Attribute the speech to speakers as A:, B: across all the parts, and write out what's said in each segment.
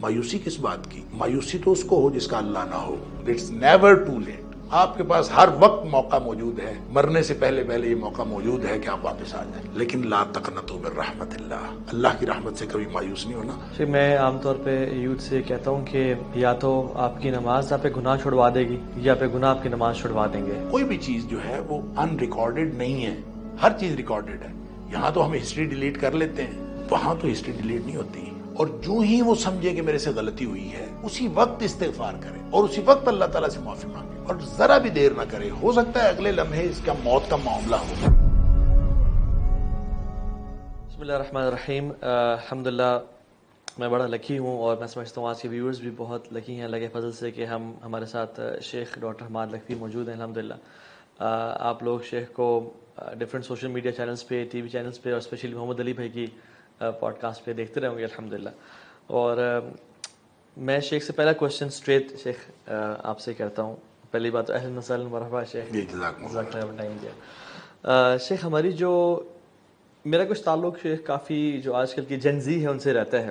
A: مایوسی کس بات کی؟ مایوسی تو اس کو ہو جس کا اللہ نہ ہو. It's never too late. آپ کے پاس ہر وقت موقع موجود ہے، مرنے سے پہلے یہ موقع موجود ہے کہ آپ واپس آ جائیں. لیکن لا تقنطوا من رحمت اللہ، اللہ کی رحمت سے کبھی مایوس نہیں ہونا.
B: میں عام طور پہ یوتھ سے کہتا ہوں کہ یا تو آپ کی نماز آپ پہ گناہ چھڑوا دے گی یا پہ گناہ آپ کی نماز چھڑوا دیں گے.
A: کوئی بھی چیز جو ہے وہ ان ریکارڈڈ نہیں ہے، ہر چیز ریکارڈڈ ہے. یہاں تو ہم ہسٹری ڈیلیٹ کر لیتے ہیں، وہاں تو ہسٹری ڈیلیٹ نہیں ہوتی. اور جو ہی وہ سمجھے کہ میرے سے غلطی ہوئی ہے اسی وقت استغفار کرے اور اسی وقت اللہ تعالیٰ سے معافی مانگے اور ذرا بھی دیر نہ کرے. ہو سکتا ہے اگلے لمحے اس کا موت کا معاملہ ہو.
B: بسم اللہ الرحمن الرحیم. الحمدللہ میں بڑا لکی ہوں اور میں سمجھتا ہوں آج کے ویورز بھی بہت لکی ہیں اللہ کے فضل سے کہ ہمارے ساتھ شیخ ڈاکٹر حماد لکھوی موجود ہیں. الحمدللہ آپ لوگ شیخ کو ڈفرینٹ سوشل میڈیا چینلز پہ، ٹی وی چینلز پہ اور اسپیشلی محمد علی بھائی کی پوڈ کاسٹ پہ دیکھتے رہے ہوں گے الحمدللہ. اور میں شیخ سے پہلا کوشچن اسٹریٹ شیخ آپ سے کرتا ہوں. پہلی بات تو اہلا وسہلا مرحبا شیخ، جزاک اللہ ٹائم دیا. شیخ ہماری جو میرا کچھ تعلق شیخ کافی جو آج کل کی جن زی ہے ان سے رہتا ہے.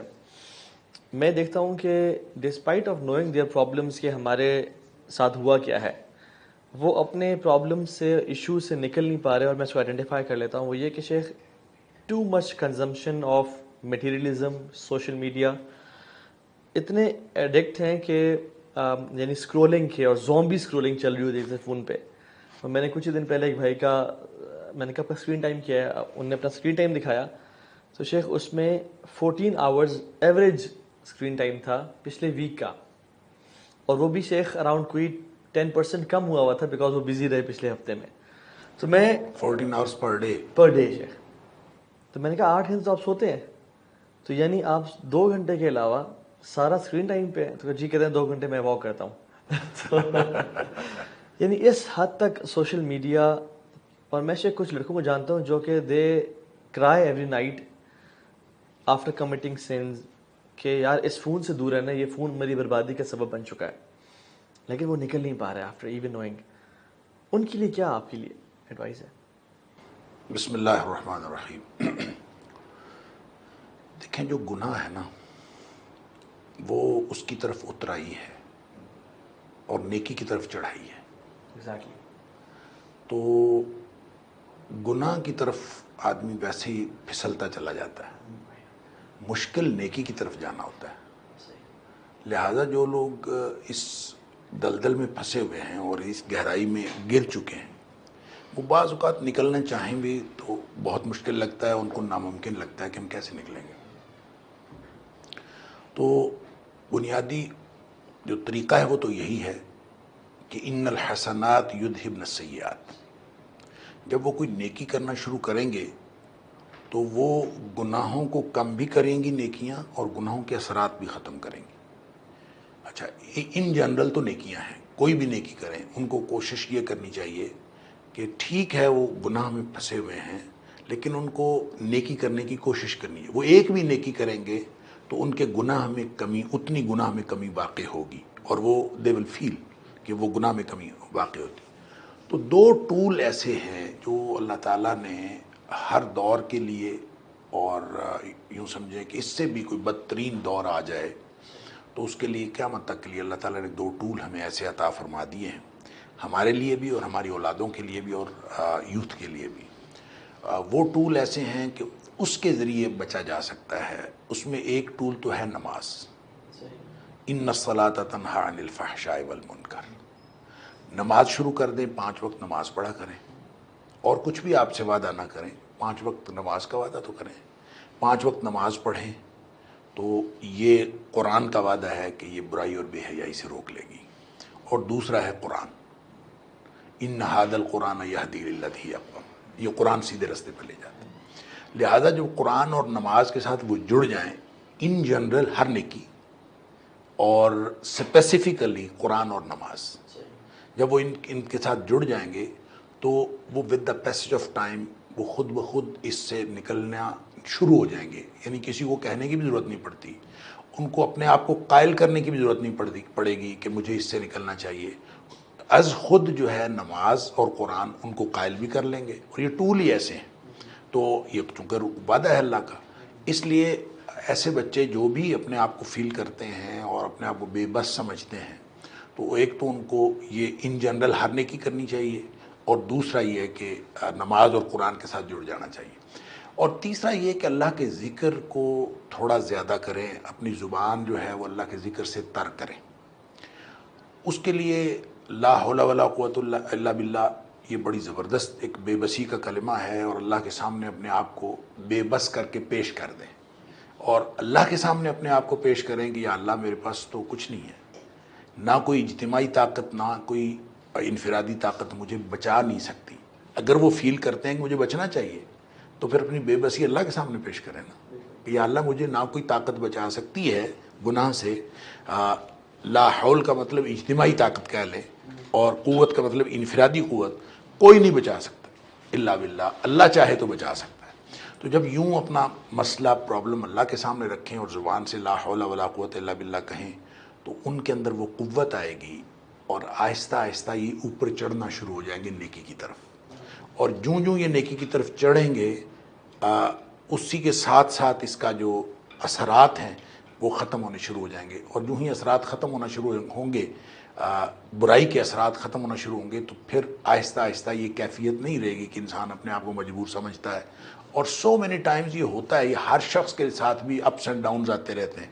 B: میں دیکھتا ہوں کہ despite of knowing their problems کہ ہمارے ساتھ ہوا کیا ہے، وہ اپنے پرابلم سے ایشو سے نکل نہیں پا رہے. اور میں اس کو آئیڈینٹیفائی کر لیتا ہوں وہ یہ کہ شیخ too much consumption of materialism, social media, اتنے ایڈکٹ ہیں کہ یعنی اسکرولنگ کے اور زومبی اسکرولنگ چل رہی ہوتی ہے فون پہ. اور میں نے کچھ ہی دن پہلے ایک بھائی کا میں نے کہا اپنا اسکرین ٹائم کیا ہے، انہوں نے اپنا اسکرین ٹائم دکھایا تو شیخ اس میں 14 آورز ایوریج اسکرین ٹائم تھا پچھلے ویک کا. اور وہ بھی شیخ اراؤنڈ کوئی 10% کم ہوا تھا بیکاز وہ بزی رہے پچھلے ہفتے میں. تو میں
A: 14 آورس
B: پر ڈے شیخ. تو میں نے کہا 8 گھنٹے تو آپ سوتے ہیں، تو یعنی آپ 2 گھنٹے کے علاوہ سارا اسکرین ٹائم پہ. تو جی کہتے ہیں 2 گھنٹے میں واک کرتا ہوں. یعنی اس حد تک سوشل میڈیا. اور میں شیخ کچھ لڑکوں کو جانتا ہوں جو کہ they cry every night after committing sins کہ یار اس فون سے دور رہنا، یہ فون میری بربادی کا سبب بن چکا ہے، لیکن وہ نکل نہیں پا رہے آفٹر ایون نوئنگ. ان کے لیے کیا آپ کے لیے ایڈوائز ہے؟
A: بسم اللہ الرحمن الرحیم. دیکھیں جو گناہ ہے نا وہ اس کی طرف اترائی ہے اور نیکی کی طرف چڑھائی ہے.
B: ایگزیکٹلی.
A: تو گناہ کی طرف آدمی ویسے ہی پھسلتا چلا جاتا ہے، مشکل نیکی کی طرف جانا ہوتا ہے. لہذا جو لوگ اس دلدل میں پھنسے ہوئے ہیں اور اس گہرائی میں گر چکے ہیں وہ بعض اوقات نکلنا چاہیں بھی تو بہت مشکل لگتا ہے، ان کو ناممکن لگتا ہے کہ ہم کیسے نکلیں گے. تو بنیادی جو طریقہ ہے وہ تو یہی ہے کہ ان الحسنات یذہبن السیئات. جب وہ کوئی نیکی کرنا شروع کریں گے تو وہ گناہوں کو کم بھی کریں گی نیکیاں اور گناہوں کے اثرات بھی ختم کریں گی. اچھا ان جنرل تو نیکیاں ہیں، کوئی بھی نیکی کریں ان کو کوشش یہ کرنی چاہیے کہ ٹھیک ہے وہ گناہ میں پھنسے ہوئے ہیں لیکن ان کو نیکی کرنے کی کوشش کرنی ہے. وہ ایک بھی نیکی کریں گے تو ان کے گناہ میں کمی، اتنی گناہ میں کمی واقع ہوگی اور وہ دے ول فیل کہ وہ گناہ میں کمی واقع ہوتی. تو 2 ٹول ایسے ہیں جو اللہ تعالیٰ نے ہر دور کے لیے، اور یوں سمجھیں کہ اس سے بھی کوئی بدترین دور آ جائے تو اس کے لیے قیامت تک کے لیے اللہ تعالیٰ نے 2 ٹول ہمیں ایسے عطا فرما دیے ہیں، ہمارے لیے بھی اور ہماری اولادوں کے لیے بھی اور یوتھ کے لیے بھی. وہ ٹول ایسے ہیں کہ اس کے ذریعے بچا جا سکتا ہے. اس میں ایک ٹول تو ہے نماز. ان الصلاۃ تنہی عن الفحشاء والمنکر. نماز شروع کر دیں، 5 وقت نماز پڑھا کریں اور کچھ بھی آپ سے وعدہ نہ کریں، 5 وقت نماز کا وعدہ تو کریں. 5 وقت نماز پڑھیں تو یہ قرآن کا وعدہ ہے کہ یہ برائی اور بے حیائی سے روک لے گی. اور دوسرا ہے قرآن، ان ھذا القرآن یہدی للتی ہی اقوم. یہ قرآن سیدھے راستے پہ لے جاتا ہے. لہذا جو قرآن اور نماز کے ساتھ وہ جڑ جائیں ان جنرل ہر نیکی، اور اسپیسیفکلی قرآن اور نماز جب وہ ان کے ساتھ جڑ جائیں گے تو وہ with the passage of time وہ خود بخود اس سے نکلنا شروع ہو جائیں گے. یعنی کسی کو کہنے کی بھی ضرورت نہیں پڑتی، ان کو اپنے آپ کو قائل کرنے کی بھی ضرورت نہیں پڑے گی کہ مجھے اس سے نکلنا چاہیے. از خود جو ہے نماز اور قرآن ان کو قائل بھی کر لیں گے. اور یہ ٹول ہی ایسے ہیں. تو یہ چونکہ وعدہ ہے اللہ کا، اس لیے ایسے بچے جو بھی اپنے آپ کو فیل کرتے ہیں اور اپنے آپ کو بے بس سمجھتے ہیں، تو ایک تو ان کو یہ ان جنرل ہر نیکی کرنی چاہیے، اور دوسرا یہ ہے کہ نماز اور قرآن کے ساتھ جڑ جانا چاہیے، اور تیسرا یہ کہ اللہ کے ذکر کو تھوڑا زیادہ کریں، اپنی زبان جو ہے وہ اللہ کے ذکر سے تر کریں۔ اس کے لیے لا حول ولا قوت الا باللہ یہ بڑی زبردست ایک بے بسی کا کلمہ ہے، اور اللہ کے سامنے اپنے آپ کو بے بس کر کے پیش کر دیں، اور اللہ کے سامنے اپنے آپ کو پیش کریں کہ یا اللہ میرے پاس تو کچھ نہیں ہے، نہ کوئی اجتماعی طاقت نہ کوئی انفرادی طاقت مجھے بچا نہیں سکتی۔ اگر وہ فیل کرتے ہیں کہ مجھے بچنا چاہیے تو پھر اپنی بے بسی اللہ کے سامنے پیش کریں نا کہ یا اللہ مجھے نہ کوئی طاقت بچا سکتی ہے گناہ سے، لا حول کا مطلب اجتماعی طاقت کہہ لیں، اور قوت کا مطلب انفرادی قوت، کوئی نہیں بچا سکتا الا باللہ، اللہ چاہے تو بچا سکتا ہے۔ تو جب یوں اپنا مسئلہ پرابلم اللہ کے سامنے رکھیں اور زبان سے لا حول ولا قوت الا باللہ کہیں، تو ان کے اندر وہ قوت آئے گی، اور آہستہ آہستہ یہ اوپر چڑھنا شروع ہو جائیں گے نیکی کی طرف، اور جوں یہ نیکی کی طرف چڑھیں گے اسی کے ساتھ ساتھ اس کا جو اثرات ہیں وہ ختم ہونے شروع ہو جائیں گے، اور جو ہی اثرات ختم ہونا شروع ہوں گے، برائی کے اثرات ختم ہونا شروع ہوں گے، تو پھر آہستہ آہستہ یہ کیفیت نہیں رہے گی کہ انسان اپنے آپ کو مجبور سمجھتا ہے۔ اور سو مینی ٹائمز یہ ہوتا ہے، یہ ہر شخص کے ساتھ بھی اپس اینڈ ڈاؤنز آتے رہتے ہیں،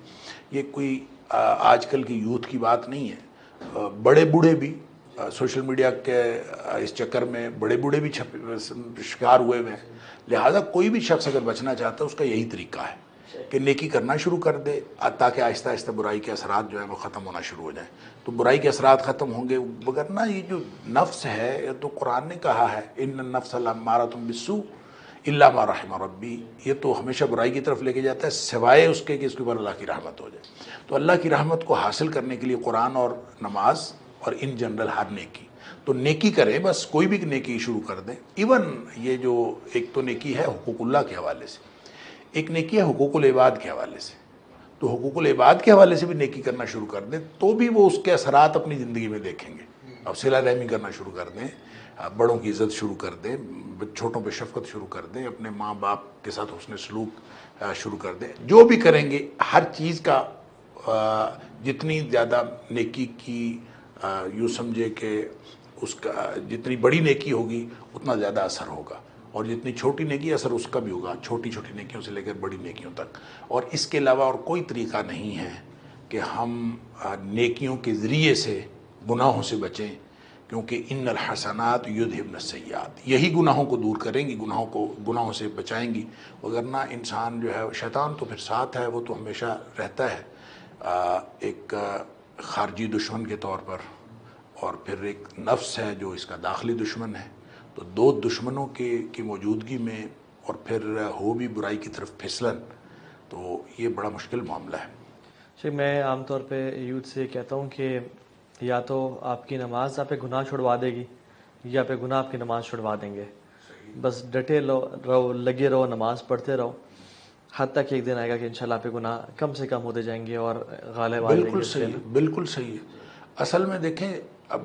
A: یہ کوئی آج کل کی یوتھ کی بات نہیں ہے، بڑے بوڑھے بھی سوشل میڈیا کے اس چکر میں بڑے بوڑھے بھی شکار ہوئے ہوئے ہیں۔ لہٰذا کوئی بھی شخص اگر بچنا چاہتا ہے اس کا یہی طریقہ ہے کہ نیکی کرنا شروع کر دے، تاکہ آہستہ آہستہ برائی کے اثرات جو ہیں وہ ختم ہونا شروع ہو جائیں۔ تو برائی کے اثرات ختم ہوں گے، وگرنہ یہ جو نفس ہے، یہ تو قرآن نے کہا ہے ان النفس لامارۃ بالسوء الا ما رحم ربی، یہ تو ہمیشہ برائی کی طرف لے کے جاتا ہے سوائے اس کے کہ اس کے اوپر اللہ کی رحمت ہو جائے۔ تو اللہ کی رحمت کو حاصل کرنے کے لیے قرآن اور نماز اور ان جنرل ہر نیکی، تو نیکی کریں، بس کوئی بھی نیکی شروع کر دیں۔ ایون یہ جو ایک تو نیکی ہے حقوق اللہ کے حوالے سے، ایک نیکی ہے حقوق العباد کے حوالے سے، تو حقوق العباد کے حوالے سے بھی نیکی کرنا شروع کر دیں، تو بھی وہ اس کے اثرات اپنی زندگی میں دیکھیں گے۔ اب صلہ رحمی کرنا شروع کر دیں، بڑوں کی عزت شروع کر دیں، چھوٹوں پہ شفقت شروع کر دیں، اپنے ماں باپ کے ساتھ حسن سلوک شروع کر دیں، جو بھی کریں گے ہر چیز کا جتنی زیادہ نیکی کی یوں سمجھے کہ اس کا جتنی بڑی نیکی ہوگی اتنا زیادہ اثر ہوگا، اور جتنی چھوٹی نیکی اثر اس کا بھی ہوگا، چھوٹی چھوٹی نیکیوں سے لے کر بڑی نیکیوں تک۔ اور اس کے علاوہ اور کوئی طریقہ نہیں ہے کہ ہم نیکیوں کے ذریعے سے گناہوں سے بچیں، کیونکہ ان الحسنات یذھبن السیئات، یہی گناہوں کو دور کریں گی، گناہوں سے بچائیں گی، وگرنہ انسان جو ہے شیطان تو پھر ساتھ ہے، وہ تو ہمیشہ رہتا ہے ایک خارجی دشمن کے طور پر، اور پھر ایک نفس ہے جو اس کا داخلی دشمن ہے، تو دو دشمنوں کی موجودگی میں اور پھر ہو بھی برائی کی طرف پھسلن، تو یہ بڑا مشکل معاملہ ہے۔
B: شیخ میں عام طور پہ یوتھ سے کہتا ہوں کہ یا تو آپ کی نماز آپ پہ گناہ چھڑوا دے گی، یا پہ گناہ آپ کی نماز چھڑوا دیں گے۔ بس ڈٹے رہو، لگے رہو، نماز پڑھتے رہو، حتیٰ کہ ایک دن آئے گا کہ انشاءاللہ آپ کے گناہ کم سے کم ہوتے جائیں گے اور غالب آ جائیں گے۔
A: بالکل صحیح، بالکل صحیح ہے۔ اصل میں دیکھیں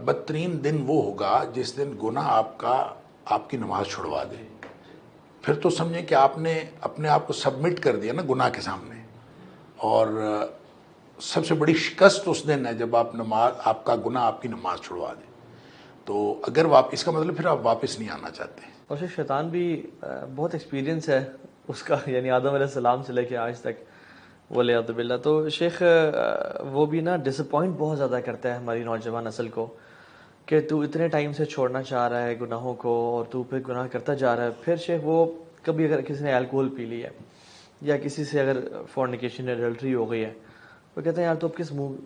A: بدترین دن وہ ہوگا جس دن گناہ آپ کی نماز چھڑوا دے، پھر تو سمجھیں کہ آپ نے اپنے آپ کو سبمٹ کر دیا نا گناہ کے سامنے، اور سب سے بڑی شکست اس دن ہے جب آپ کا گناہ آپ کی نماز چھڑوا دے، تو اگر اس کا مطلب پھر آپ واپس نہیں آنا چاہتے۔
B: اور شیطان بھی بہت ایکسپیرینس ہے اس کا، یعنی آدم علیہ السلام سے لے کے آج تک، ولیعذ باللہ۔ تو شیخ وہ بھی نا ڈسپوائنٹ بہت زیادہ کرتا ہے ہماری نوجوان نسل کو، کہ تو اتنے ٹائم سے چھوڑنا چاہ رہا ہے گناہوں کو اور تو پھر گناہ کرتا جا رہا ہے، پھر شیخ وہ کبھی اگر کسی نے الکوہل پی لی ہے یا کسی سے اگر فورنیکیشن ایڈلٹری ہو گئی ہے، وہ کہتے ہیں یار تو اب کس منہ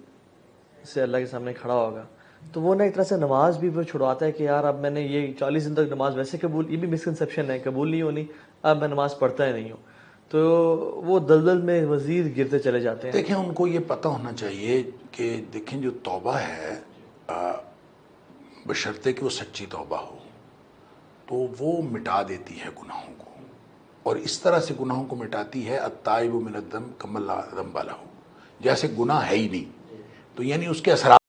B: سے اللہ کے سامنے کھڑا ہوگا، تو وہ نا ایک طرح سے نماز بھی وہ چھڑواتا ہے کہ یار اب میں نے یہ 40 دن تک نماز ویسے قبول، یہ بھی مسکنسیپشن ہے، قبول نہیں ہونی، اب میں نماز پڑھتا ہی نہیں ہوں، تو وہ دلدل میں مزید گرتے چلے جاتے ہیں۔
A: دیکھیں ان کو یہ پتہ ہونا چاہیے کہ دیکھیں جو توبہ ہے بشرطے کہ وہ سچی توبہ ہو، تو وہ مٹا دیتی ہے گناہوں کو، اور اس طرح سے گناہوں کو مٹاتی ہے التائب من الذنب کمن لا ذنب لہ، جیسے گناہ ہے ہی نہیں، تو یعنی اس کے اثرات